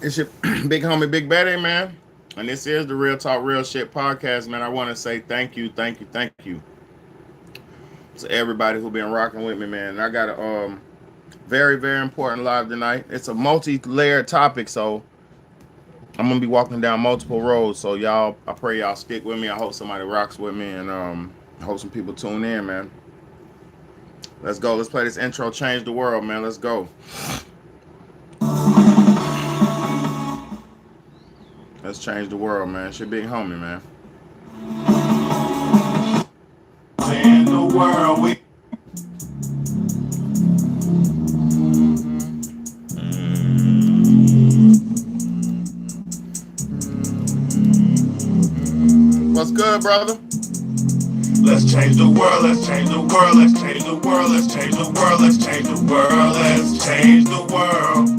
It's your big homie, Big Betty, man. And this is the Real Talk, Real Shit podcast, man. I want to say thank you to everybody who been rocking with me, man. And I got a very important live tonight. It's a multi-layered topic, so I'm gonna be walking down multiple roads. So y'all, I pray y'all stick with me. I hope somebody rocks with me, and I hope some people tune in, man. Let's go. Let's play this intro. Change the world, man. Let's go. Let's change the world, man. It's your big homie, man. In the world, we. What's good, brother? Let's change the world, let's change the world, let's change the world, let's change the world, let's change the world, let's change the world.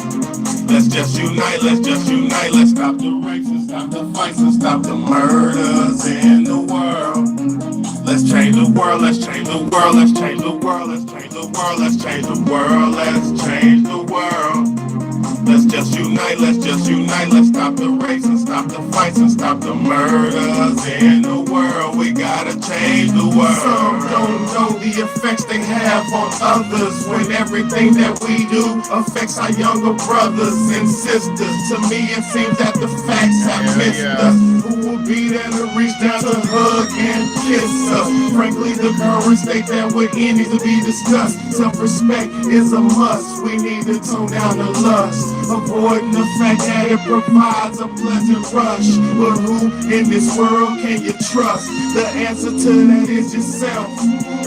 Let's just unite, let's stop the races, stop the fights, and stop the murders in the world. Let's change the world, let's change the world, let's change the world, let's change the world, let's change the world, let's change the world. Let's unite, let's stop the races, stop the fights, and stop the murders in the world. We gotta change the world. Some don't know the effects they have on others when everything that we do affects our younger brothers and sisters. To me, it seems that the facts have missed us. Who will be there to reach down to hug and kiss us? Frankly, the current state that we're in needs to be discussed. Self-respect is a must. We need to tone down the lust, avoiding the fact that it provides a pleasant rush. But who in this world can you trust? The answer to that is yourself.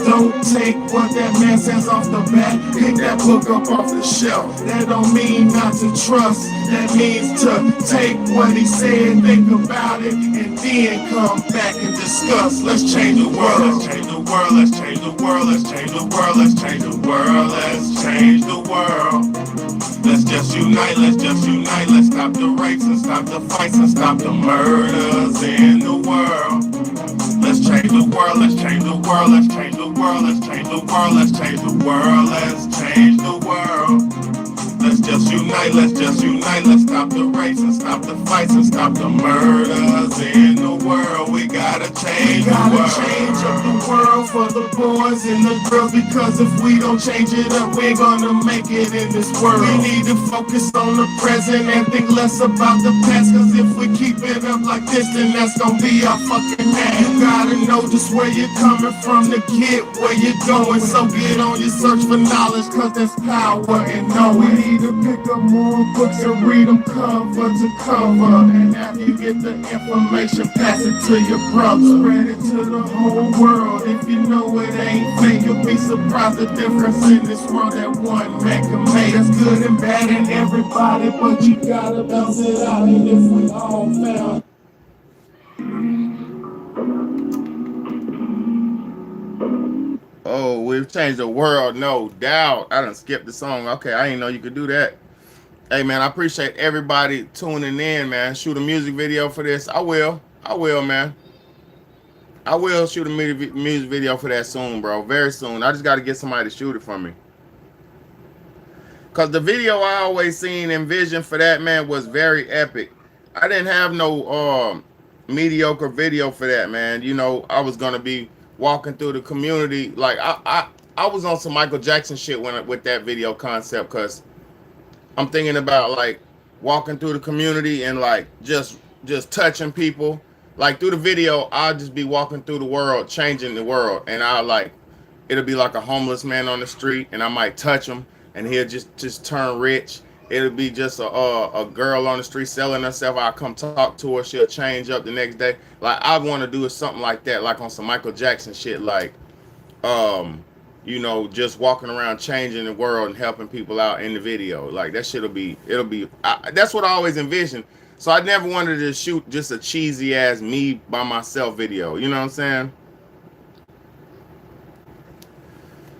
Don't take what that man says off the bat. Pick that book up off the shelf. That don't mean not to trust. That means to take what he said, think about it, and then come back and discuss. Let's change the world. Let's change the world. Let's change the world. Let's change the world. Let's change the world. Let's change the world. Let's just unite, let's stop the rapes and stop the fights and stop the murders in the world. Let's change the world, let's change the world, let's change the world, let's change the world, let's change the world, let's change the world. Let's just unite, let's stop the rapes and stop the fights and stop the murders in the world. We gotta change the world. We gotta change up the world for the boys and the girls, because if we don't change it up, we're gonna make it in this world. We need to focus on the present and think less about the past, cause if we keep it up like this, then that's gonna be our fucking ass. You gotta know just where you're coming from to get where you're going, so get on your search for knowledge, cause there's power in knowing. To pick up more books and read them cover to cover, and after you get the information, pass it to your brother. Spread it to the whole world. If you know it ain't fake, you'll be surprised the difference in this world that one man can make. That's good and bad in everybody, but you gotta balance it out. And if we all fail, Oh, we've changed the world, no doubt. I done skipped the song. Okay, I didn't know you could do that. Hey, man, I appreciate everybody tuning in, man. Shoot a music video for this. I will, man. I will shoot a music video for that soon, bro. Very soon. I just got to get somebody to shoot it for me. Because the video I always seen and vision for that, man, was very epic. I didn't have no mediocre video for that, man. You know, I was going to be walking through the community. Like, I was on some Michael Jackson shit with that video concept, because I'm thinking about like walking through the community and like just touching people. Like through the video, I'll just be walking through the world, changing the world, and I'll like it'll be like a homeless man on the street, and I might touch him, and he'll just turn rich. It'll be just a girl on the street selling herself. I'll come talk to her. She'll change up the next day. Like I want to do something like that, like on some Michael Jackson shit, like um you know, just walking around changing the world and helping people out in the video. Like that shit'll be, that's what I always envisioned. So I never wanted to shoot just a cheesy ass me by myself video. You know what I'm saying?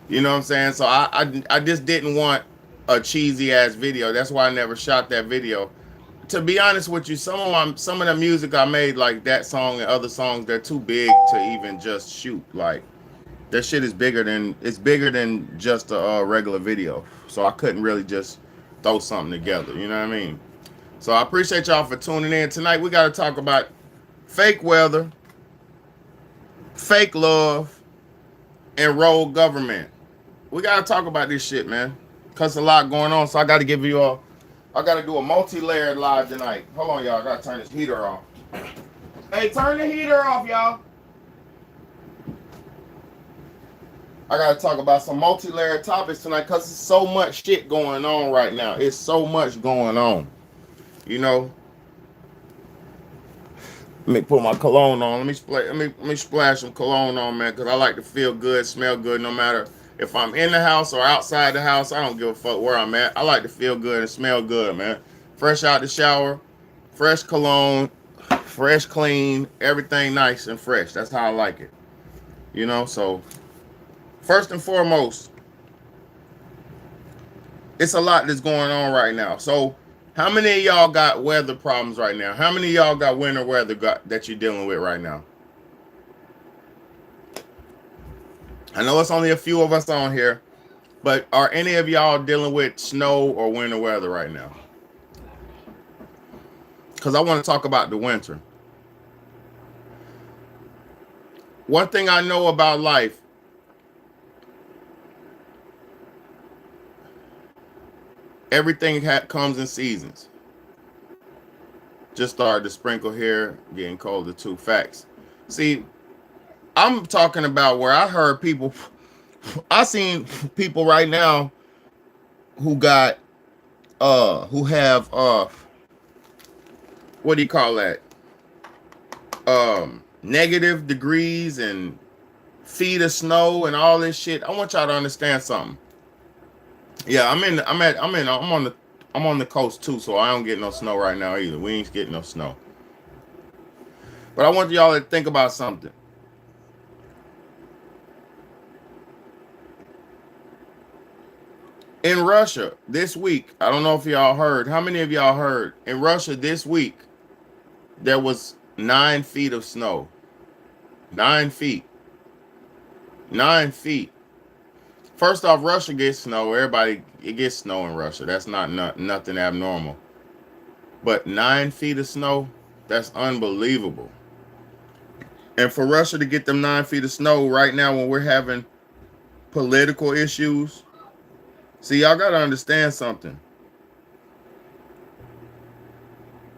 You know what I'm saying? So I just didn't want a cheesy ass video. That's why I never shot that video. To be honest with you, some of the music I made, like that song and other songs, they're too big to even just shoot. Like that shit is bigger than just a regular video. So I couldn't really just throw something together. You know what I mean? So I appreciate y'all for tuning in tonight. We got to talk about fake weather, fake love, and rogue government. We got to talk about this shit, man, cause a lot going on. So I got to give you all. I got to do a multi-layered live tonight. Hold on, y'all. I got to turn this heater off. Hey, turn the heater off, y'all. I gotta talk about some multi-layered topics tonight because there's so much shit going on right now. It's so much going on. You know. Let me put my cologne on. Let me splash some cologne on, man, because I like to feel good, smell good, no matter if I'm in the house or outside the house. I don't give a fuck where I'm at. I like to feel good and smell good, man. Fresh out the shower, fresh cologne, fresh clean, everything nice and fresh. That's how I like it. You know, so first and foremost, it's a lot that's going on right now. So, how many of y'all got weather problems right now? How many of y'all got winter weather that you're dealing with right now? I know it's only a few of us on here, but are any of y'all dealing with snow or winter weather right now? Because I want to talk about the winter. One thing I know about life, everything comes in seasons. Just started to sprinkle here, getting colder too. Facts. See, I'm talking about where I heard people, I seen people right now who got, who have, what do you call that? Negative degrees and feet of snow and all this shit. I want y'all to understand something. Yeah, I'm on the coast too, so I don't get no snow right now either. We ain't getting no snow. But I want y'all to think about something. In Russia this week, I don't know if y'all heard. How many of y'all heard? In Russia this week, there was 9 feet of snow. 9 feet. 9 feet. First off, Russia gets snow. Everybody, it gets snow in Russia. That's not nothing abnormal. But 9 feet of snow, that's unbelievable. And for Russia to get them 9 feet of snow right now when we're having political issues, see, y'all got to understand something.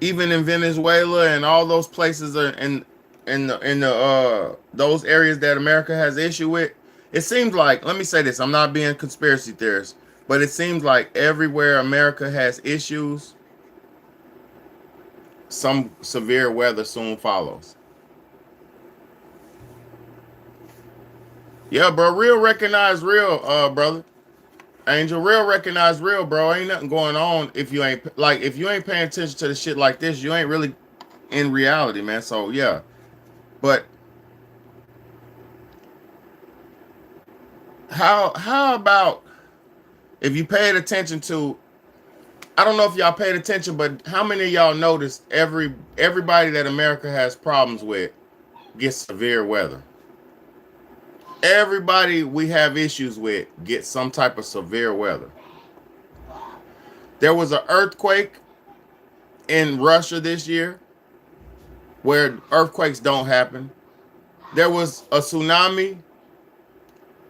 Even in Venezuela and all those places are in the those areas that America has issue with, it seems like, let me say this, I'm not being conspiracy theorist, but it seems like everywhere America has issues, some severe weather soon follows. Yeah, bro, real recognize real, brother. Angel, real recognize real, bro. Ain't nothing going on if you ain't paying attention to the shit like this, you ain't really in reality, man. So yeah. But how about if you paid attention to, I don't know if y'all paid attention, but how many of y'all noticed everybody that America has problems with gets severe weather? Everybody we have issues with gets some type of severe weather. There was an earthquake in Russia this year where earthquakes don't happen. There was a tsunami.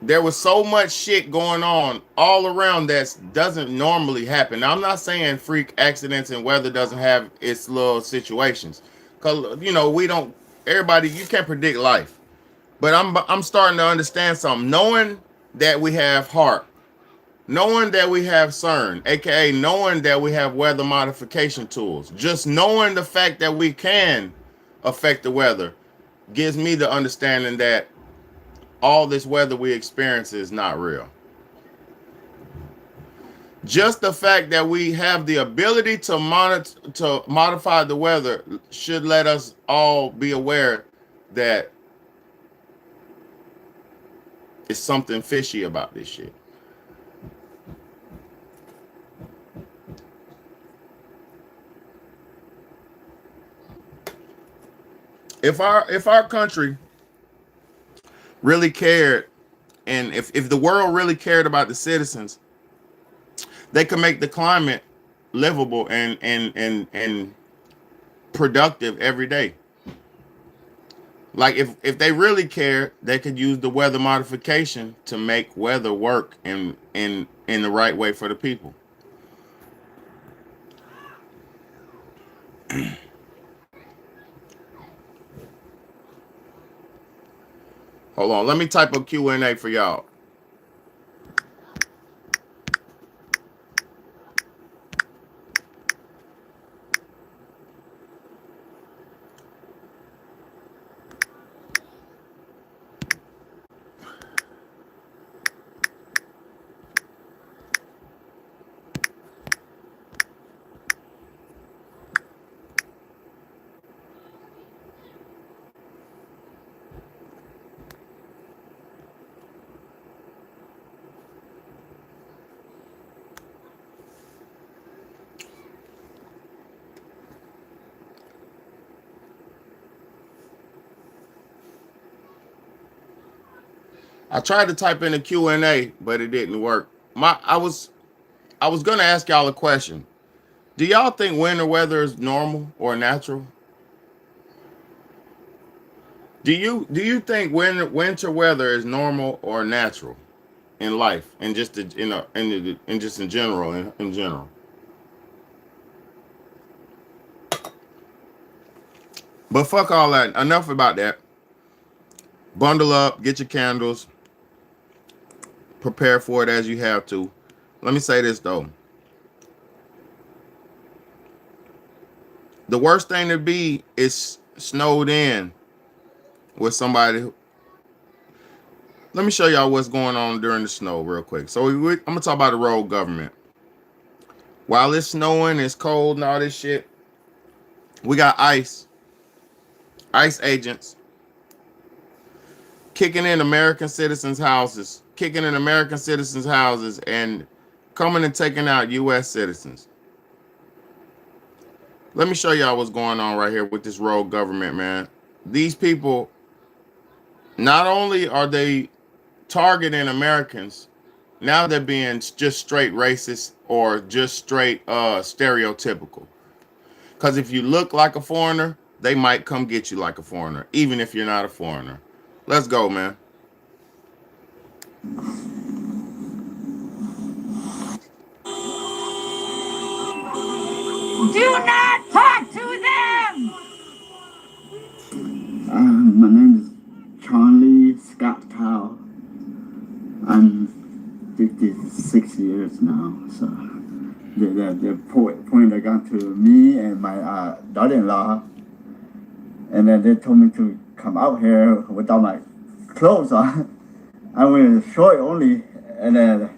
There was so much shit going on all around that doesn't normally happen. Now, I'm not saying freak accidents and weather doesn't have its little situations, because we don't. Everybody, you can't predict life. But I'm starting to understand something. Knowing that we have HARP, knowing that we have CERN, aka knowing that we have weather modification tools, just knowing the fact that we can affect the weather gives me the understanding that all this weather we experience is not real. Just the fact that we have the ability to modify the weather should let us all be aware that it's something fishy about this shit. If our country really cared, and if the world really cared about the citizens, they could make the climate livable and productive every day. Like if they really care, they could use the weather modification to make weather work in the right way for the people. Hold on, let me type a Q&A for y'all. I tried to type in a Q&A, but it didn't work. I was gonna ask y'all a question. Do y'all think winter weather is normal or natural? Do you think winter weather is normal or natural in life and just in just in general in general? But fuck all that. Enough about that. Bundle up, get your candles, prepare for it as you have to. Let me say this though. The worst thing to be is snowed in with somebody. Let me show y'all what's going on during the snow real quick. So I'm gonna talk about the road government. While it's snowing, it's cold and all this shit, we got ICE agents kicking in American citizens' houses and coming and taking out U.S. citizens. Let me show y'all what's going on right here with this rogue government, man. These people, not only are they targeting Americans, now they're being just straight racist or just straight stereotypical. Because if you look like a foreigner, they might come get you like a foreigner, even if you're not a foreigner. Let's go, man. Do not talk to them! My name is Charlie Scott Powell. I'm 56 years now, so the point they got to me and my daughter-in-law, and then they told me to come out here without my clothes on. I wear short only, and then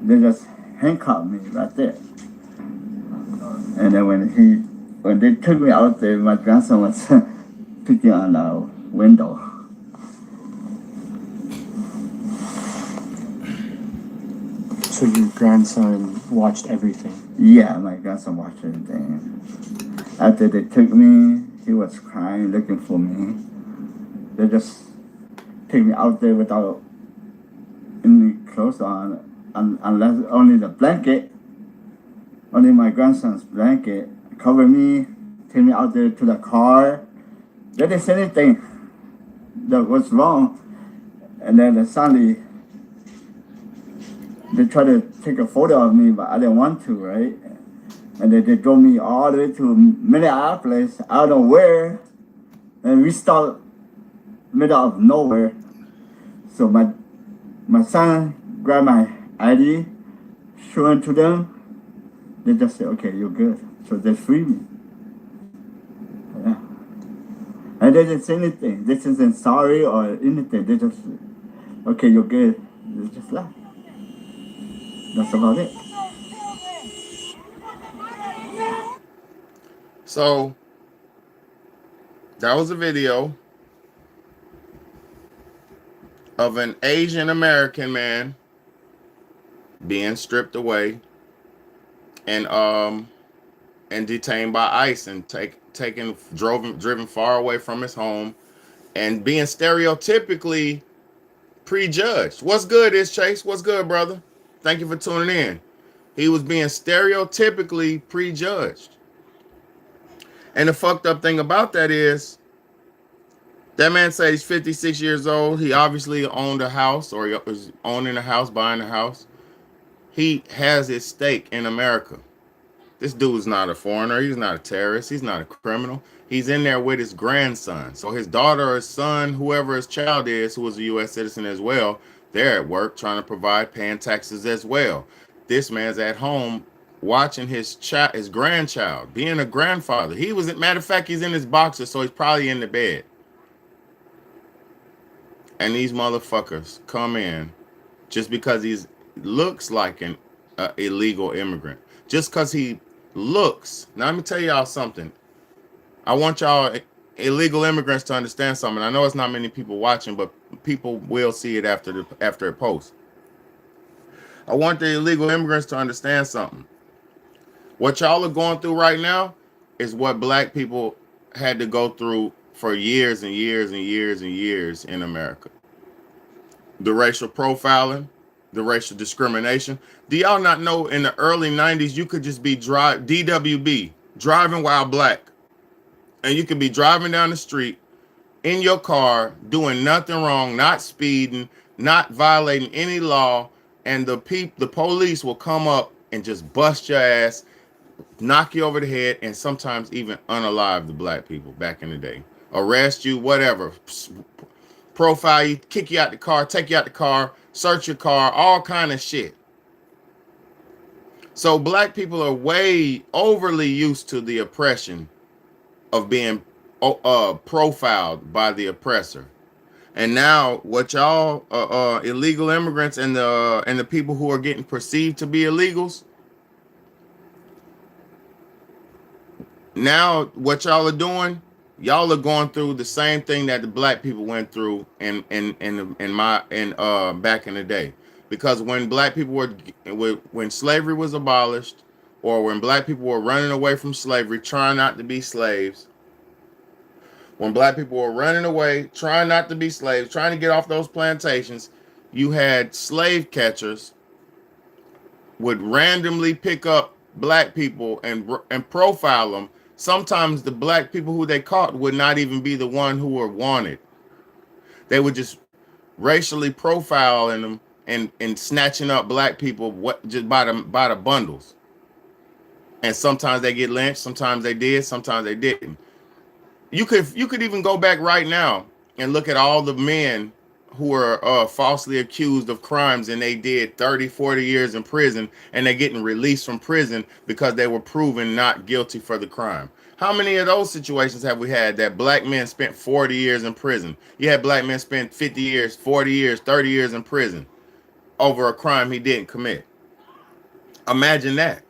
they just handcuffed me right there. And then when they took me out there, my grandson was picking on the window. So your grandson watched everything? Yeah, my grandson watched everything. After they took me, he was crying, looking for me. They just take me out there without any clothes on, unless only the blanket. Only my grandson's blanket cover me, take me out there to the car. They didn't say anything that was wrong. And then suddenly, they tried to take a photo of me, but I didn't want to, right? And then they drove me all the way to Minneapolis, out of nowhere. And we stopped middle of nowhere. So my son grabbed my ID, showed it to them. They just said, okay, you're good. So they freed me. Yeah. And they didn't say anything. They didn't say sorry or anything. They just, okay, you're good. They just left. That's about it. So that was a video of an Asian American man being stripped away and detained by ICE and driven far away from his home and being stereotypically prejudged. What's good, is Chase? What's good, brother? Thank you for tuning in. He was being stereotypically prejudged. And the fucked up thing about that is that man says he's 56 years old. He obviously owned a house or he was owning a house, buying a house. He has his stake in America. This dude's not a foreigner. He's not a terrorist. He's not a criminal. He's in there with his grandson. So his daughter or his son, whoever his child is, who is a U.S. citizen as well, they're at work trying to provide, paying taxes as well. This man's at home watching his child, his grandchild, being a grandfather. He was, matter of fact, he's in his boxer, so he's probably in the bed. And these motherfuckers come in just because he looks like an illegal immigrant. Just because he looks. Now, let me tell y'all something. I want y'all illegal immigrants to understand something. I know it's not many people watching, but people will see it after it posts. I want the illegal immigrants to understand something. What y'all are going through right now is what black people had to go through for years and years and years and years in America. The racial profiling, the racial discrimination. Do y'all not know in the early 90s you could just be DWB, driving while black, and you could be driving down the street in your car doing nothing wrong, not speeding, not violating any law, and the police will come up and just bust your ass, knock you over the head, and sometimes even unalive the black people back in the day, arrest you, whatever, profile you, kick you out the car, take you out the car, search your car, all kind of shit. So black people are way overly used to the oppression of being profiled by the oppressor. And now what y'all illegal immigrants and the people who are getting perceived to be illegals, now what y'all are doing, y'all are going through the same thing that the black people went through in back in the day. Because when black people when slavery was abolished, or when black people were running away from slavery, trying not to be slaves, when black people were running away, trying not to be slaves, trying to get off those plantations, you had slave catchers would randomly pick up black people and profile them. Sometimes the black people who they caught would not even be the one who were wanted. They would just racially profiling them and snatching up black people just by the bundles. And sometimes they get lynched, sometimes they did, sometimes they didn't. You could even go back right now and look at all the men who were falsely accused of crimes, and they did 30, 40 years in prison, and they're getting released from prison because they were proven not guilty for the crime. How many of those situations have we had that black men spent 40 years in prison? You had black men spent 50 years, 40 years, 30 years in prison over a crime he didn't commit. Imagine that.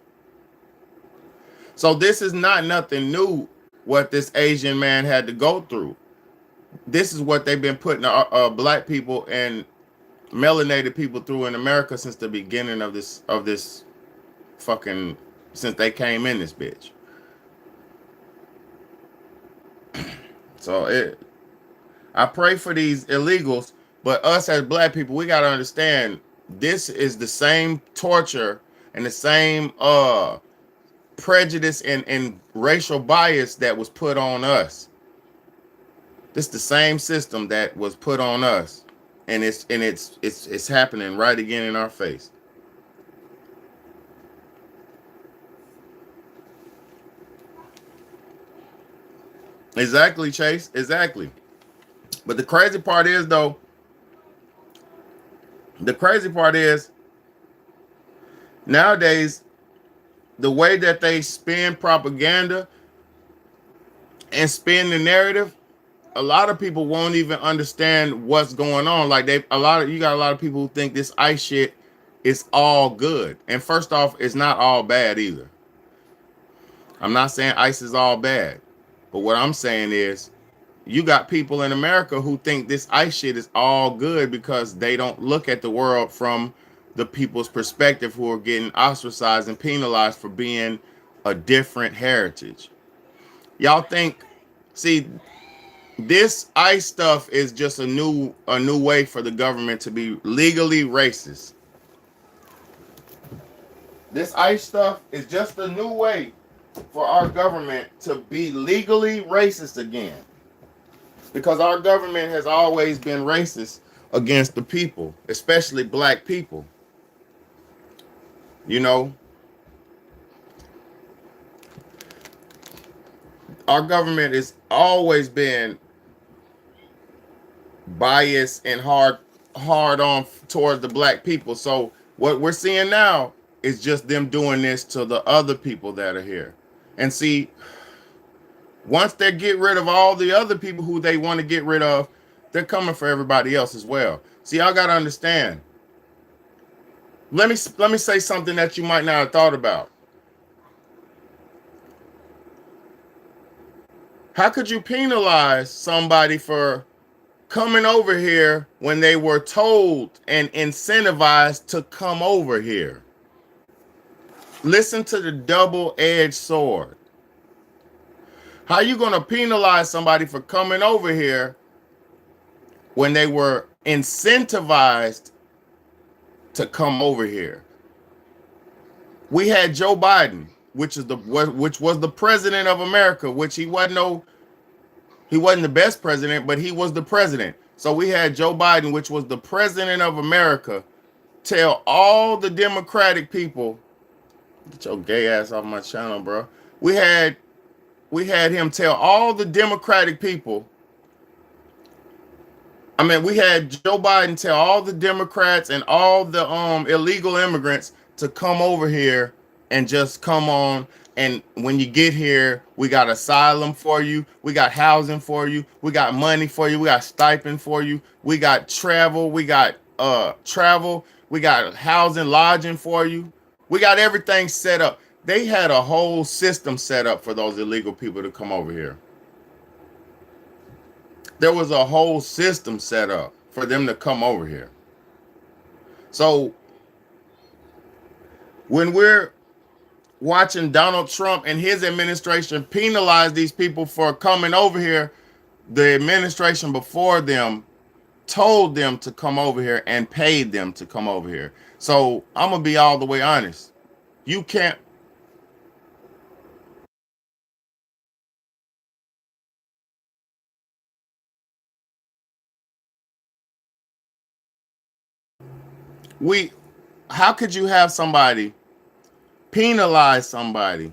So this is not nothing new what this Asian man had to go through. This is what they've been putting black people and melanated people through in America since the beginning of this fucking, since they came in this bitch. So I pray for these illegals, but us as black people, we gotta understand this is the same torture and the same prejudice and racial bias that was put on us. This is the same system that was put on us, and it's happening right again in our face. Exactly, Chase. Exactly. But the crazy part is, though, nowadays, the way that they spin propaganda and spin the narrative, a lot of people won't even understand what's going on. Like you got a lot of people who think this ICE shit is all good. And first off, it's not all bad either. I'm not saying ICE is all bad. But what I'm saying is, you got people in America who think this ICE shit is all good because they don't look at the world from the people's perspective who are getting ostracized and penalized for being a different heritage. Y'all think, see, this ICE stuff is just a new way for the government to be legally racist. This ICE stuff is just a new way for our government to be legally racist again. Because our government has always been racist against the people, especially black people. You know, our government has always been biased and hard on towards the black people. So what we're seeing now is just them doing this to the other people that are here. And see, once they get rid of all the other people who they want to get rid of, they're coming for everybody else as well. See, y'all got to understand. Let me say something that you might not have thought about. How could you penalize somebody for coming over here when they were told and incentivized to come over here? Listen to the double-edged sword. How are you going to penalize somebody for coming over here when they were incentivized to come over here? We had Joe Biden, which was the president of America, which he wasn't the best president, but he was the president. So we had Joe Biden, which was the president of America, tell all the Democratic people, get your gay ass off my channel, bro. We had him tell all the Democratic people. We had Joe Biden tell all the Democrats and all the illegal immigrants to come over here and just come on. And when you get here, we got asylum for you. We got housing for you. We got money for you. We got stipend for you. We got travel. We got travel. We got housing, lodging for you. We got everything set up. They had a whole system set up for those illegal people to come over here. There was a whole system set up for them to come over here. So when we're watching Donald Trump and his administration penalize these people for coming over here, the administration before them told them to come over here and paid them to come over here. So I'm going to be all the way honest. You can't. How could you have somebody penalize somebody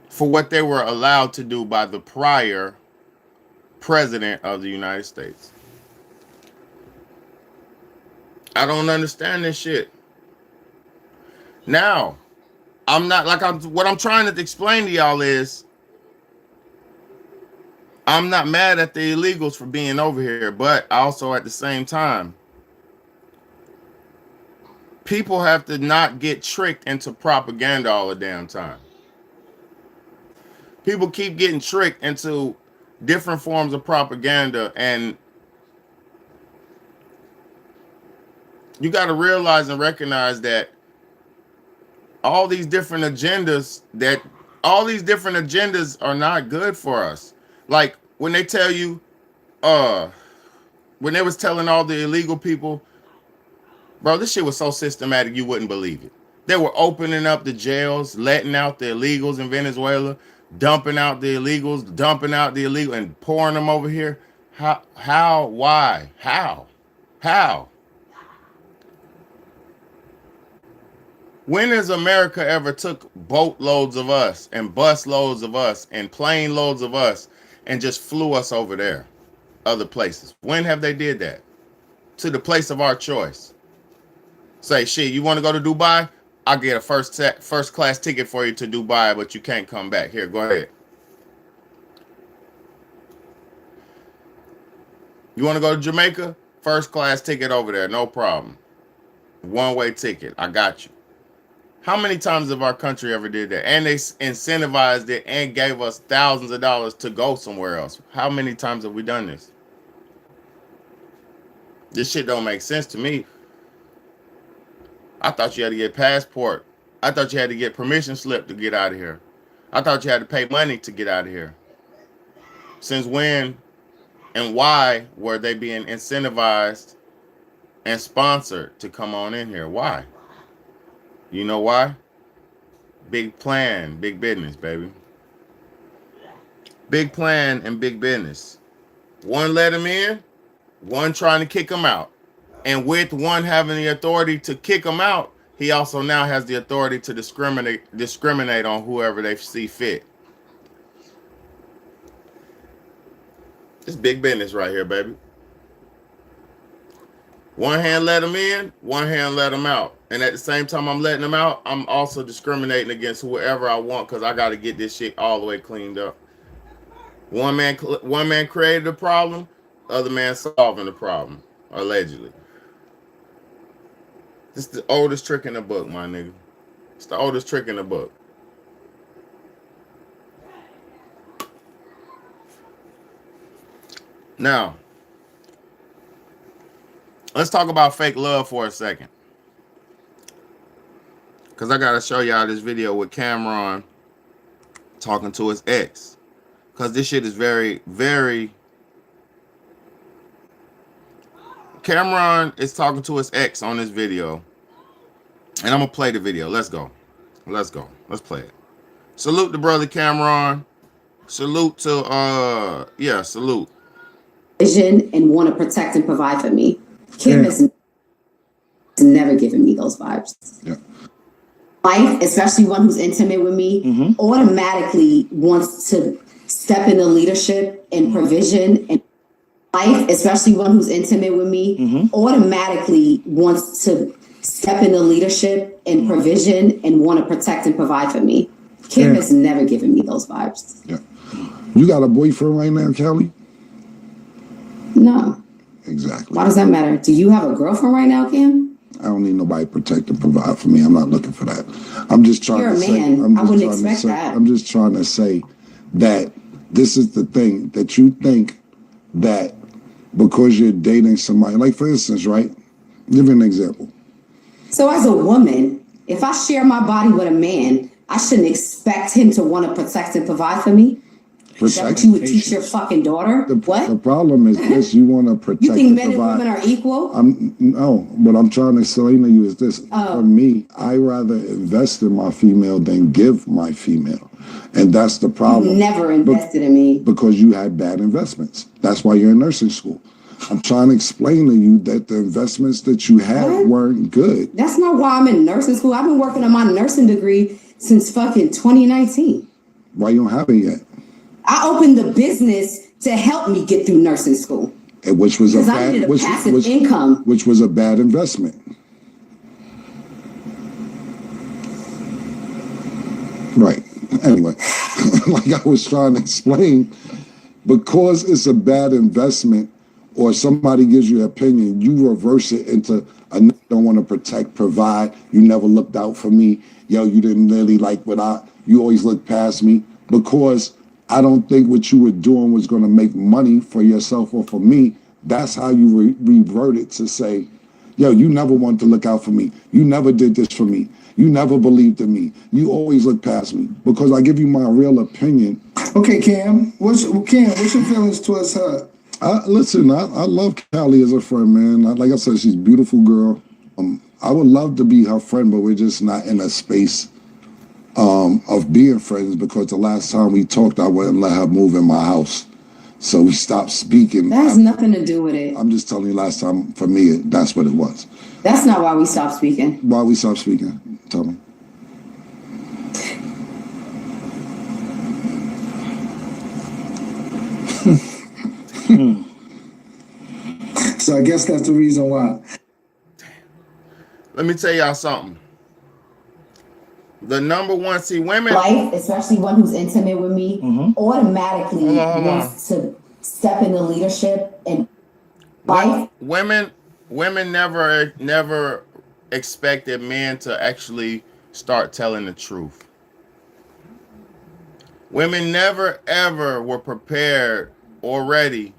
for what they were allowed to do by the prior president of the United States? I don't understand this shit. Now, what I'm trying to explain to y'all is I'm not mad at the illegals for being over here, but also at the same time, people have to not get tricked into propaganda all the damn time. People keep getting tricked into different forms of propaganda, and you got to realize and recognize that all these different agendas are not good for us. Like when they tell you, when they was telling all the illegal people, bro, this shit was so systematic you wouldn't believe it. They were opening up the jails, letting out the illegals in Venezuela, dumping out the illegals, and pouring them over here. How, why, how? When has America ever took boatloads of us and bus loads of us and plane loads of us and just flew us over there, other places? When have they did that? To the place of our choice. Say, shit, you want to go to Dubai? I'll get a first class ticket for you to Dubai, but you can't come back. Here, go ahead. You want to go to Jamaica? First class ticket over there, no problem. One-way ticket, I got you. How many times have our country ever did that? And they incentivized it and gave us thousands of dollars to go somewhere else. How many times have we done this? This shit don't make sense to me. I thought you had to get a passport. I thought you had to get permission slip to get out of here. I thought you had to pay money to get out of here. Since when and why were they being incentivized and sponsored to come on in here? Why? You know why? Big plan, big business, baby. Big plan and big business. One let him in, one trying to kick him out. And with one having the authority to kick him out, he also now has the authority to discriminate on whoever they see fit. It's big business right here, baby. One hand let him in, one hand let him out. And at the same time I'm letting him out, I'm also discriminating against whoever I want because I got to get this shit all the way cleaned up. One man created the problem, other man solving the problem, allegedly. This is the oldest trick in the book, my nigga. It's the oldest trick in the book. Now, let's talk about fake love for a second. Because I got to show y'all this video with Cameron talking to his ex. Because this shit is very, very... Cameron is talking to his ex on this video. And I'm going to play the video. Let's go. Let's go. Let's play it. Salute the brother Cameron. Salute to, salute. Vision and want to protect and provide for me. Kim has never given me those vibes. Yeah. Wife, especially one who's intimate with me, automatically wants to step into leadership and provision. And wife, especially one who's intimate with me, automatically wants to step into leadership and provision and want to protect and provide for me. Kim has never given me those vibes. Yeah. You got a boyfriend right now, Kelly? No. Exactly. Why does that matter? Do you have a girlfriend right now, Kim? I don't need nobody to protect and provide for me. I'm not looking for that. I'm just trying You're to a say. man. I wouldn't expect that. I'm just trying to say that this is the thing that you think that because you're dating somebody, like for instance, right? Give you an example. So as a woman, if I share my body with a man, I shouldn't expect him to want to protect and provide for me? Is that what you would teach your fucking daughter? What? The problem is this: you want to protect. You think men and and women are equal? No, what I'm trying to explain to you is this: for me, I rather invest in my female than give my female, and that's the problem. You never invested in me because you had bad investments. That's why you're in nursing school. I'm trying to explain to you that the investments that you had weren't good. That's not why I'm in nursing school. I've been working on my nursing degree since fucking 2019. Why you don't have it yet? I opened the business to help me get through nursing school. Which was passive income. Which was a bad investment. Right. Anyway, like I was trying to explain, because it's a bad investment or somebody gives you an opinion, you reverse it into, I don't want to protect, provide. You never looked out for me. Yo, you didn't really like you always looked past me, because I don't think what you were doing was going to make money for yourself or for me. That's how you reverted to say, yo, you never wanted to look out for me. You never did this for me. You never believed in me. You always looked past me because I give you my real opinion. Okay, Cam, what's your feelings towards her? Listen, I love Callie as a friend, man. Like I said, she's a beautiful girl. I would love to be her friend, but we're just not in a space of being friends, because the last time we talked, I wouldn't let her move in my house. So we stopped speaking. That has nothing to do with it. I'm just telling you, last time, for me, that's what it was. That's not why we stopped speaking. Why we stopped speaking? Tell me. So I guess that's the reason why. Let me tell y'all something. The number one, see, women, life, especially one who's intimate with me, automatically wants to step into leadership and life. Women never expected men to actually start telling the truth. Women never ever were prepared or ready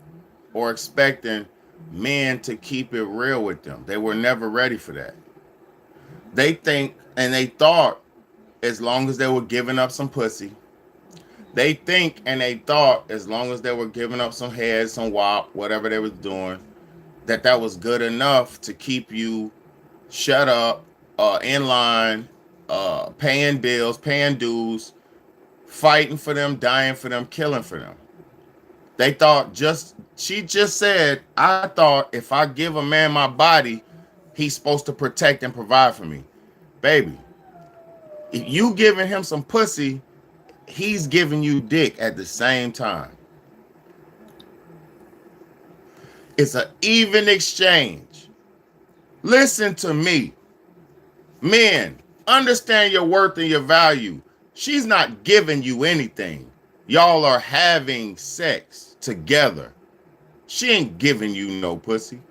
or expecting men to keep it real with them. They were never ready for that. They think and they thought, as long as they were giving up some pussy, they think and they thought as long as they were giving up some head, some wop, whatever they was doing, that was good enough to keep you shut up, in line, paying bills, paying dues, fighting for them, dying for them, killing for them. They thought she just said, I thought if I give a man my body, he's supposed to protect and provide for me. Baby, if you giving him some pussy, he's giving you dick at the same time. It's an even exchange. Listen to me. Men, understand your worth and your value. She's not giving you anything. Y'all are having sex together. She ain't giving you no pussy.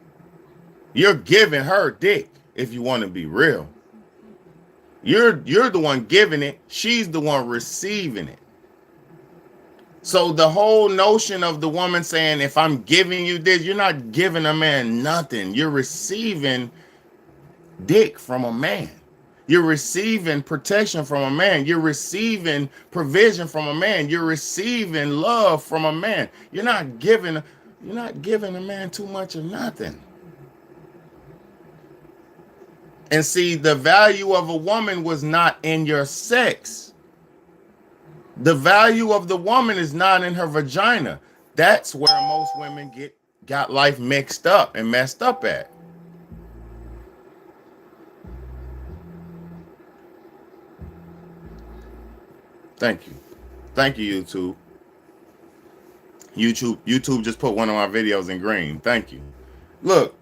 You're giving her dick, if you want to be real. You're the one giving it. She's the one receiving it. So the whole notion of the woman saying, if I'm giving you this, you're not giving a man nothing. You're receiving dick from a man. You're receiving protection from a man. You're receiving provision from a man. You're receiving love from a man. You're not giving a man too much of nothing. And see, the value of a woman was not in your sex. The value of the woman is not in her vagina. That's where most women got life mixed up and messed up at. Thank you. Thank you, YouTube. YouTube just put one of my videos in green. Thank you. Look,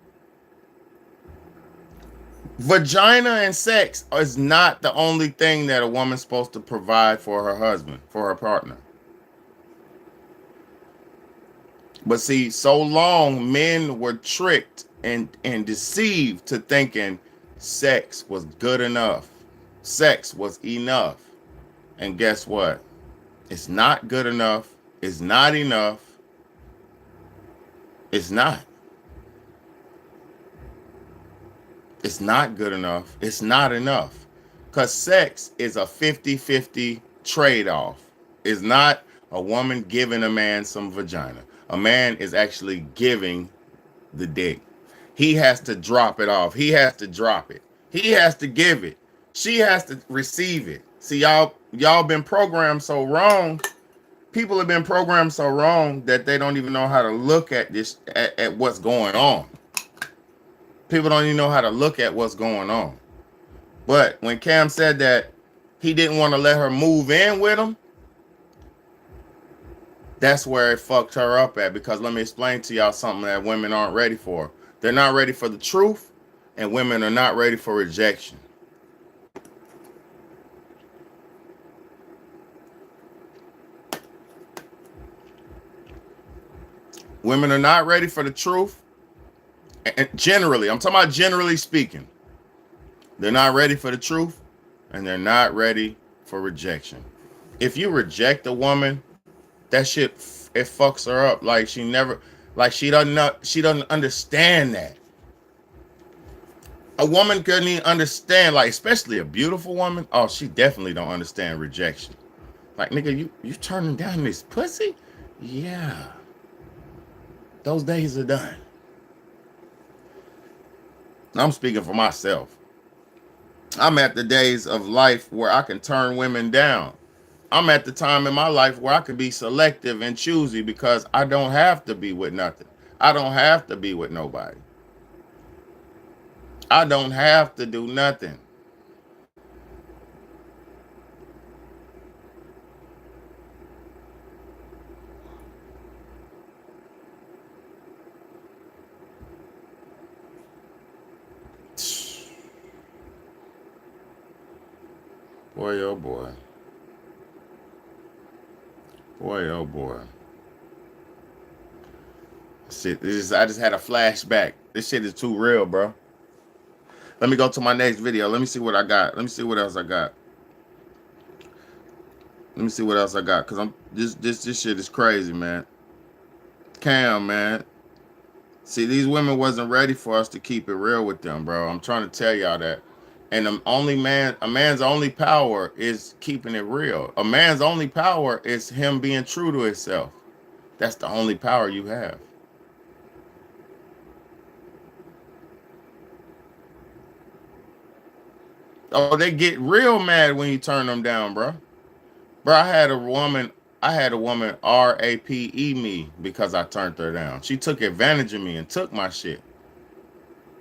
vagina and sex is not the only thing that a woman's supposed to provide for her husband, for her partner. But see, so long men were tricked and deceived to thinking sex was good enough. Sex was enough. And guess what? It's not good enough. It's not enough. It's not. It's not good enough. It's not enough. Because sex is a 50-50 trade-off. It's not a woman giving a man some vagina. A man is actually giving the dick. He has to drop it off. He has to drop it. He has to give it. She has to receive it. See, y'all been programmed so wrong. People have been programmed so wrong that they don't even know how to look at this, at what's going on. People don't even know how to look at what's going on. But when Cam said that he didn't want to let her move in with him, that's where it fucked her up at. Because let me explain to y'all something that women aren't ready for. They're not ready for the truth, and women are not ready for rejection. Women are not ready for the truth. And generally, I'm talking about generally speaking, they're not ready for the truth, and they're not ready for rejection. If you reject a woman, that shit, it fucks her up. Like she doesn't understand that. A woman couldn't even understand, like, especially a beautiful woman. Oh, she definitely don't understand rejection. Like, nigga, you turning down this pussy? Yeah. Those days are done. I'm speaking for myself. I'm at the days of life where I can turn women down. I'm at the time in my life where I can be selective and choosy because I don't have to be with nothing. I don't have to be with nobody. I don't have to do nothing. Boy, oh boy. Boy, oh boy. Shit, I just had a flashback. This shit is too real, bro. Let me go to my next video. Let me see what I got. Let me see what else I got. Let me see what else I got. Cause this shit is crazy, man. Cam, man. See, these women wasn't ready for us to keep it real with them, bro. I'm trying to tell y'all that. And a man's only power is keeping it real. A man's only power is him being true to himself. That's the only power you have. Oh, they get real mad when you turn them down, bro. Bro, I had a woman RAPE me because I turned her down. She took advantage of me and took my shit.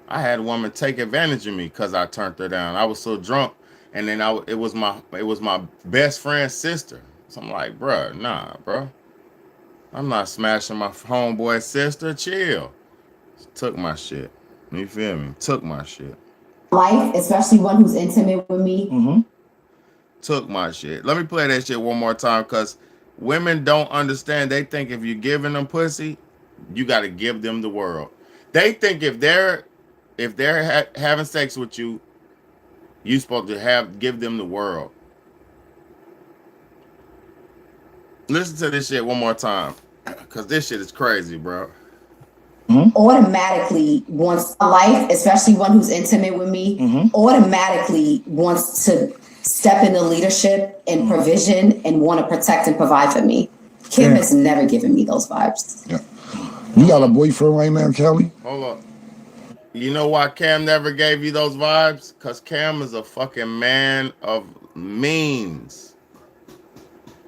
I had a woman take advantage of me because I turned her down. I was so drunk, and then it was my best friend's sister. So I'm like, bro, nah, bro. I'm not smashing my homeboy's sister. Chill. Took my shit. You feel me? Took my shit. Life, especially one who's intimate with me. Took my shit. Let me play that shit one more time, because women don't understand. They think if you're giving them pussy, you got to give them the world. They think if they're having sex with you, you supposed to give them the world. Listen to this shit one more time, because this shit is crazy, bro. Automatically wants a life, especially one who's intimate with me, automatically wants to step into leadership and provision and want to protect and provide for me. Kim has never given me those vibes. Yeah. You got a boyfriend right now, Kelly? Hold up. You know why Cam never gave you those vibes? Because Cam is a fucking man of means.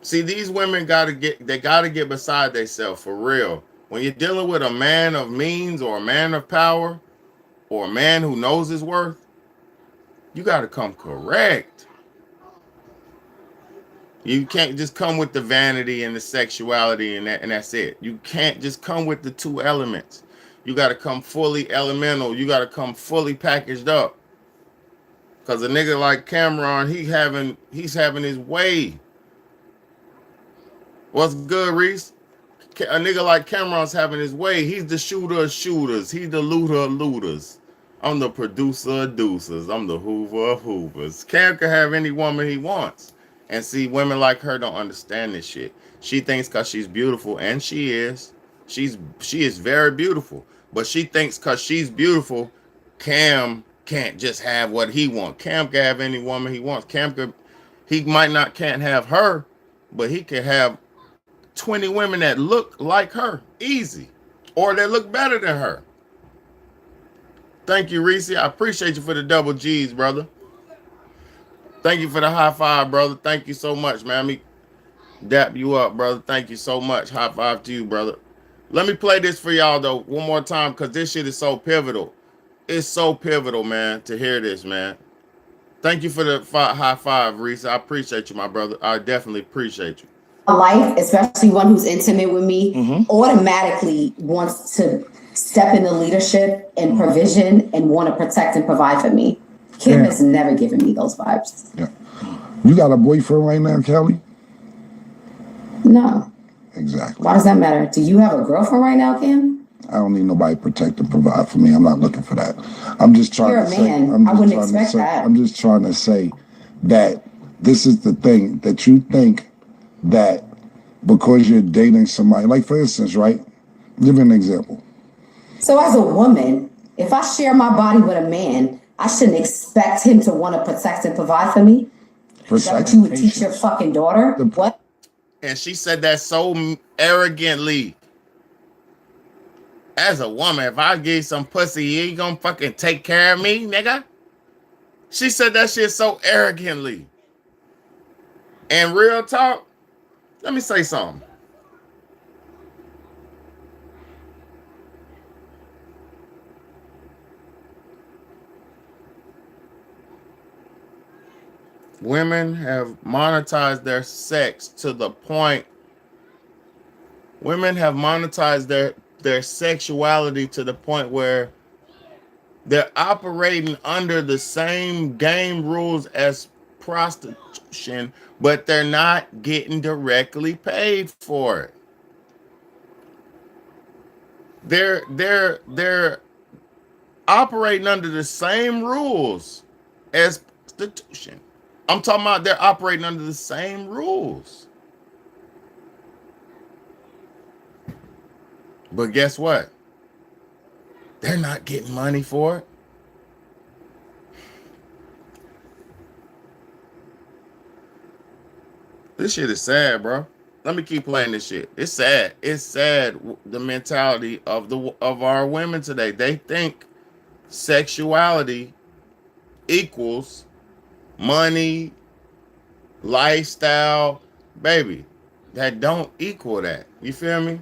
See, these women gotta get beside themselves for real. When you're dealing with a man of means or a man of power or a man who knows his worth, you gotta come correct. You can't just come with the vanity and the sexuality and that's it. You can't just come with the two elements. You got to come fully elemental. You got to come fully packaged up. Cause a nigga like Cameron, he's having his way. What's good, Reese? A nigga like Cameron's having his way. He's the shooter of shooters. He's the looter of looters. I'm the producer of deucers. I'm the hoover of hoovers. Cam can have any woman he wants. And see, women like her don't understand this shit. She thinks because she's beautiful, and she is. She is very beautiful. But she thinks because she's beautiful, Cam can't just have what he wants. Cam can have any woman he wants. He can't have her, but he can have 20 women that look like her, easy, or that look better than her. Thank you, Reese. I appreciate you for the double G's, brother. Thank you for the high five, brother. Thank you so much, man. Let me dap you up, brother. Thank you so much. High five to you, brother. Let me play this for y'all, though, one more time, because this shit is so pivotal. It's so pivotal, man, to hear this, man. Thank you for the high five, Reese. I appreciate you, my brother. I definitely appreciate you. A life, especially one who's intimate with me, automatically wants to step into leadership and provision and want to protect and provide for me. Kim has never given me those vibes. Yeah. You got a boyfriend right now, Kelly? No. Exactly. Why does that matter? Do you have a girlfriend right now, Kim? I don't need nobody to protect and provide for me. I'm not looking for that. I'm just trying You're to a say. man. I wouldn't expect that. I'm just trying to say that this is the thing, that you think that because you're dating somebody, like for instance, right? Give me an example. So as a woman, if I share my body with a man, I shouldn't expect him to want to protect and provide for me? Is that what you would teach your fucking daughter? What? And she said that so arrogantly. As a woman, if I give you some pussy, you ain't gonna fucking take care of me, nigga? She said that shit so arrogantly. And real talk, let me say something. Women have monetized their sex to the point. Women have monetized their sexuality to the point where they're operating under the same game rules as prostitution, but they're not getting directly paid for it. They're operating under the same rules as prostitution. I'm talking about they're operating under the same rules. But guess what? They're not getting money for it. This shit is sad, bro. Let me keep playing this shit. It's sad. It's sad, the mentality of our women today. They think sexuality equals money, lifestyle, baby, that don't equal that. You feel me?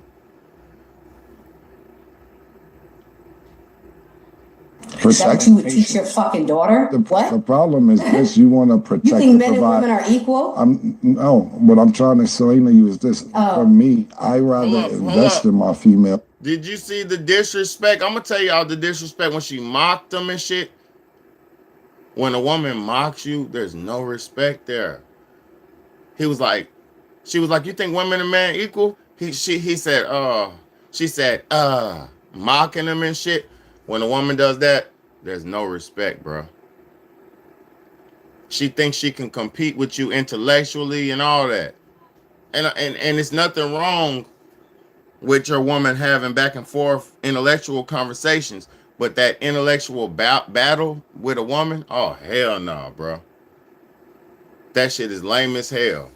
Is that what you would teach your fucking daughter? What? The problem is this: you want to protect. You think men and women are equal? No. What I'm trying to explain to you is this: for me, I rather invest in my female. Did you see the disrespect? I'm gonna tell y'all the disrespect when she mocked them and shit. When a woman mocks you, there's no respect there. She was like, you think women and men equal? He said, she said, mocking them and shit. When a woman does that, there's no respect, bro. She thinks she can compete with you intellectually and all that. And it's nothing wrong with your woman having back and forth intellectual conversations, but that intellectual battle with a woman, oh hell no, bro. That shit is lame as hell.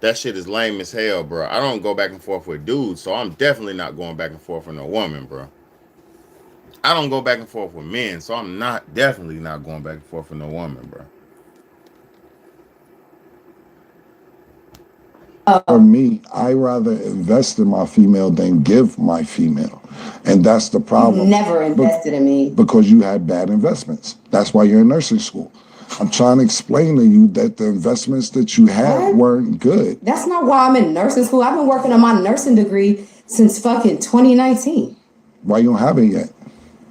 That shit is lame as hell, bro. I don't go back and forth with dudes, so I'm definitely not going back and forth with a woman, bro. I don't go back and forth with men, so I'm definitely not going back and forth with no woman, bro. For me, I rather invest in my female than give my female. And that's the problem. You never invested in me. Because you had bad investments. That's why you're in nursing school. I'm trying to explain to you that the investments that you had weren't good. That's not why I'm in nursing school. I've been working on my nursing degree since fucking 2019. Why you don't have it yet?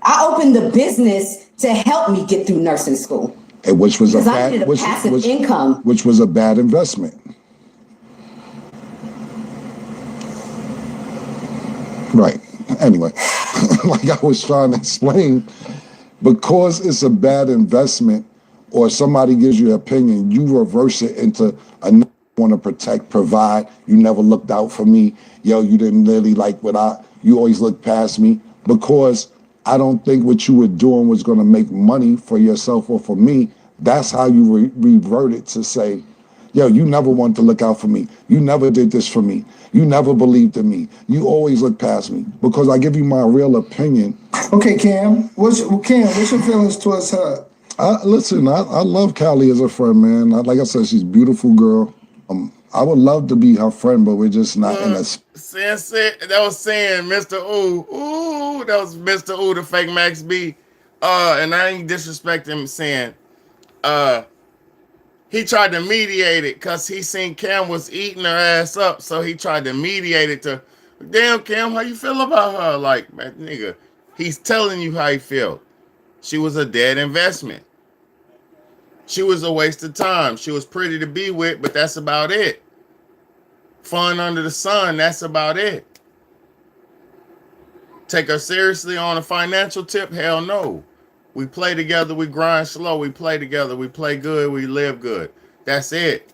I opened the business to help me get through nursing school. Which was a passive income. Which was a bad investment. Right. Anyway, like I was trying to explain, because it's a bad investment or somebody gives you an opinion, you reverse it into I want to protect, provide. You never looked out for me. Yo, you didn't really like you always looked past me, because I don't think what you were doing was going to make money for yourself or for me. That's how you reverted to say, yo, you never wanted to look out for me. You never did this for me. You never believed in me. You always look past me because I give you my real opinion. Okay, Cam, what's your feelings towards her? Listen, I love Callie as a friend, man. Like I said, she's a beautiful girl. I would love to be her friend, but we're just not in a... That was saying Mr. Ooh, that was Mr. Ooh, the fake Max B. And I ain't disrespecting him saying, he tried to mediate it because he seen Cam was eating her ass up. So he tried to mediate it to, damn, Cam, how you feel about her? Like, man, nigga, he's telling you how he felt. She was a dead investment. She was a waste of time. She was pretty to be with, but that's about it. Fun under the sun, that's about it. Take her seriously on a financial tip? Hell no. We play together, we grind slow, we play together, we play good, we live good. That's it.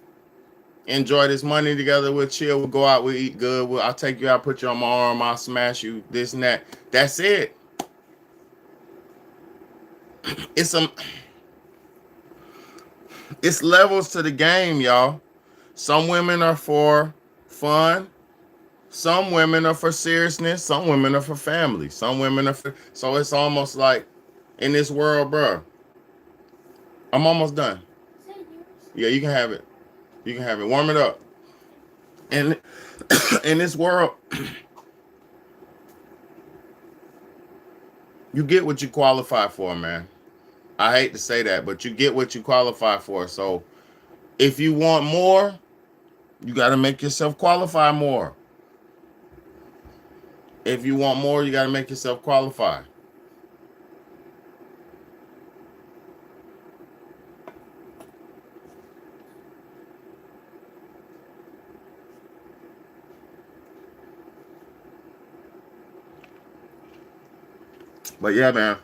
Enjoy this money together, we'll chill, we'll go out, we'll eat good, I'll take you out, put you on my arm, I'll smash you, this and that. That's it. It's levels to the game, y'all. Some women are for fun. Some women are for seriousness. Some women are for family. Some women are for... So it's almost like in this world, bro. I'm almost done. Yeah, you can have it. You can have it. Warm it up. And in this world, you get what you qualify for, man. I hate to say that, but you get what you qualify for. So if you want more, you got to make yourself qualify more. If you want more, you got to make yourself qualify. But yeah, man.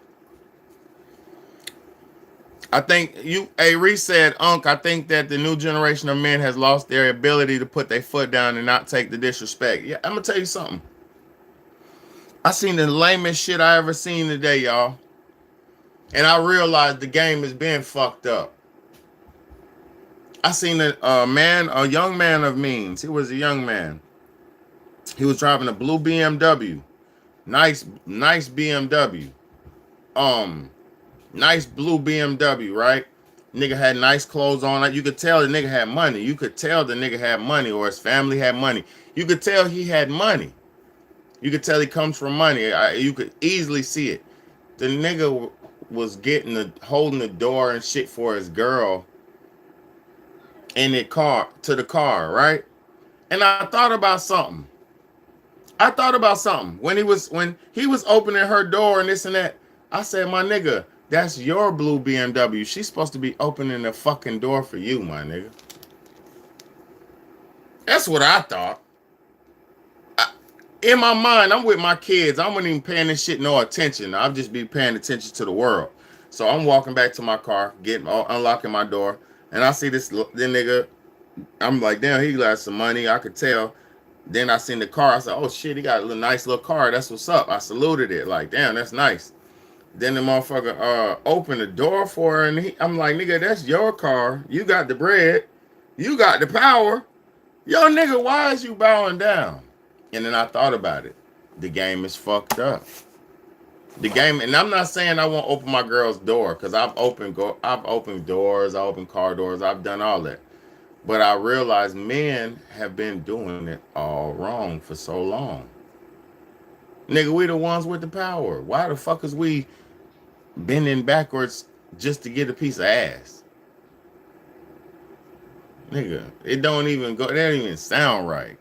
I think Reese said, Unc, I think that the new generation of men has lost their ability to put their foot down and not take the disrespect. Yeah, I'm going to tell you something. I seen the lamest shit I ever seen today, y'all. And I realized the game is being fucked up. I seen a young man of means. He was a young man. He was driving a blue BMW. Nice BMW. Nice blue BMW, right? Nigga had nice clothes on. Like you could tell the nigga had money. You could tell the nigga had money, or his family had money. You could tell he had money. You could tell he comes from money. You could easily see it. The nigga was holding the door and shit for his girl in the car to the car, right? And I thought about something. When he was opening her door and this and that. I said, my nigga, that's your blue BMW. She's supposed to be opening the fucking door for you, my nigga. That's what I thought. In my mind, I'm with my kids. I wasn't even paying this shit no attention. I'll just be paying attention to the world. So I'm walking back to my car, unlocking my door, and I see this nigga. I'm like, damn, he got some money. I could tell. Then I seen the car. I said, oh shit, he got a nice little car. That's what's up. I saluted it. Like, damn, that's nice. Then the motherfucker opened the door for her, and I'm like, nigga, that's your car. You got the bread. You got the power. Yo, nigga, why is you bowing down? And then I thought about it. The game is fucked up. The game, and I'm not saying I won't open my girl's door, because I've opened doors, I opened car doors, I've done all that. But I realize men have been doing it all wrong for so long. Nigga, we the ones with the power. Why the fuck is we bending backwards just to get a piece of ass? Nigga, it don't even sound right.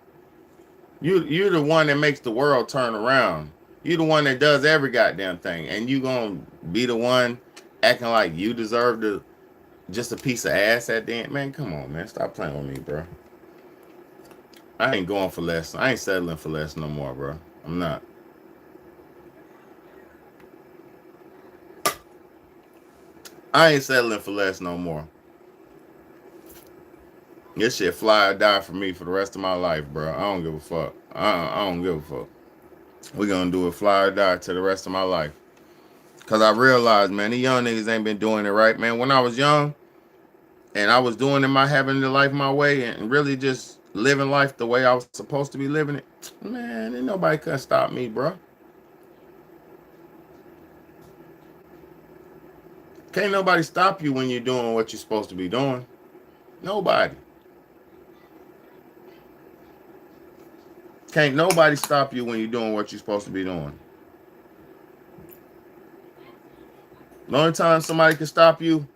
You're the one that makes the world turn around. You're the one that does every goddamn thing. And you gonna be the one acting like you deserve just a piece of ass at the end? Man, come on, man. Stop playing with me, bro. I ain't going for less. I ain't settling for less no more, bro. I'm not. I ain't settling for less no more. This shit fly or die for me for the rest of my life, bro. I don't give a fuck. I don't give a fuck. We're gonna do it fly or die to the rest of my life. Cause I realized, man, these young niggas ain't been doing it right, man. When I was young and I was having the life my way and really just living life the way I was supposed to be living it, man, ain't nobody can stop me, bro. Can't nobody stop you when you're doing what you're supposed to be doing. Nobody. Can't nobody stop you when you're doing what you're supposed to be doing. The only time somebody can stop you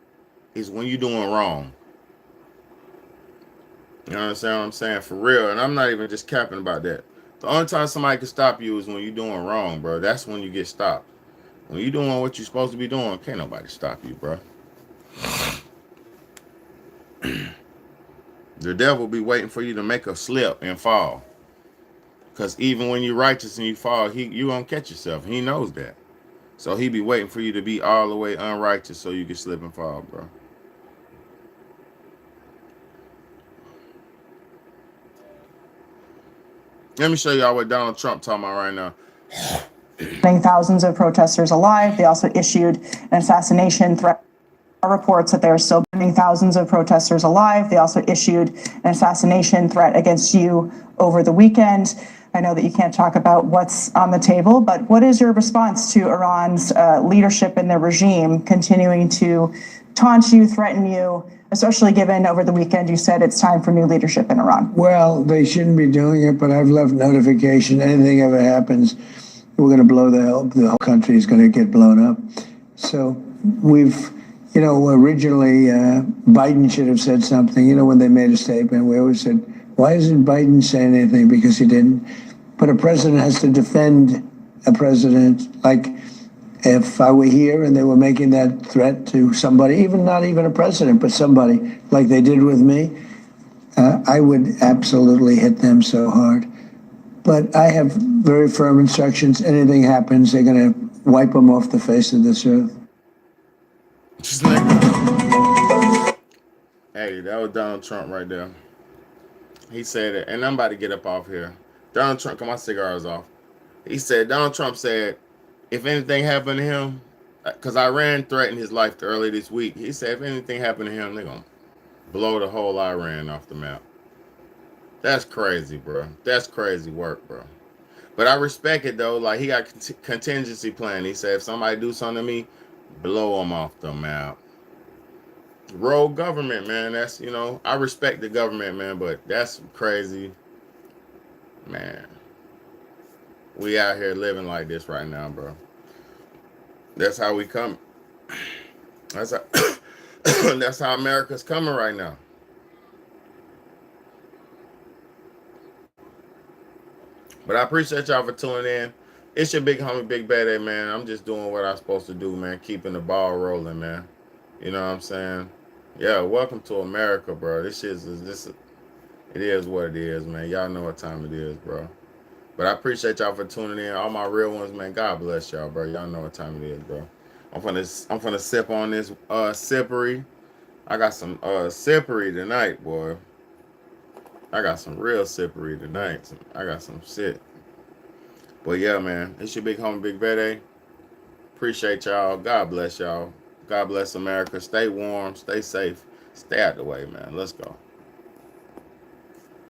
is when you're doing wrong. You understand what I'm saying? For real. And I'm not even just capping about that. The only time somebody can stop you is when you're doing wrong, bro. That's when you get stopped. When you're doing what you're supposed to be doing, can't nobody stop you, bro. The devil be waiting for you to make a slip and fall. Because even when you're righteous and you fall, you won't catch yourself. He knows that. So he be waiting for you to be all the way unrighteous so you can slip and fall, bro. Let me show y'all what Donald Trump talking about right now. Thousands of protesters alive. They also issued an assassination threat. Reports that they're still burning thousands of protesters alive. They also issued an assassination threat against you over the weekend. I know that you can't talk about what's on the table, but what is your response to Iran's leadership and their regime continuing to taunt you, threaten you, especially given over the weekend you said it's time for new leadership in Iran? Well, they shouldn't be doing it, but I've left notification. Anything ever happens, we're going to blow the whole country is going to get blown up. So we've, originally Biden should have said something. When they made a statement, we always said, why isn't Biden saying anything? Because he didn't. But a president has to defend a president. Like if I were here and they were making that threat to somebody, not even a president, but somebody like they did with me, I would absolutely hit them so hard. But I have very firm instructions. Anything happens, they're going to wipe them off the face of this earth. Hey, that was Donald Trump right there. He said it, and I'm about to get up off here. Donald Trump, cut my cigars off. Donald Trump said, if anything happened to him, because Iran threatened his life early this week, he said if anything happened to him, they're going to blow the whole Iran off the map. That's crazy, bro. That's crazy work, bro. But I respect it, though. Like, he got contingency plan. He said, if somebody do something to me, blow them off the map. rogue government, man. That's, you know, I respect the government, man, but that's crazy, man. We out here living like this right now, bro. That's how we come. That's how, that's how America's coming right now. But I appreciate y'all for tuning in. It's your big homie, Big Bad, man. I'm just doing what I'm supposed to do, man. Keeping the ball rolling, man. You know what I'm saying? Yeah, welcome to America, bro. This shit is this. It is what it is, man. Y'all know what time it is, bro. But I appreciate y'all for tuning in. All my real ones, man. God bless y'all, bro. Y'all know what time it is, bro. I'm finna sip on this sippery. I got some sippery tonight, boy. I got some real sippery tonight. I got some shit. But yeah, man. It's your big homie, Big Bad. Appreciate y'all. God bless y'all. God bless America. Stay warm. Stay safe. Stay out the way, man. Let's go.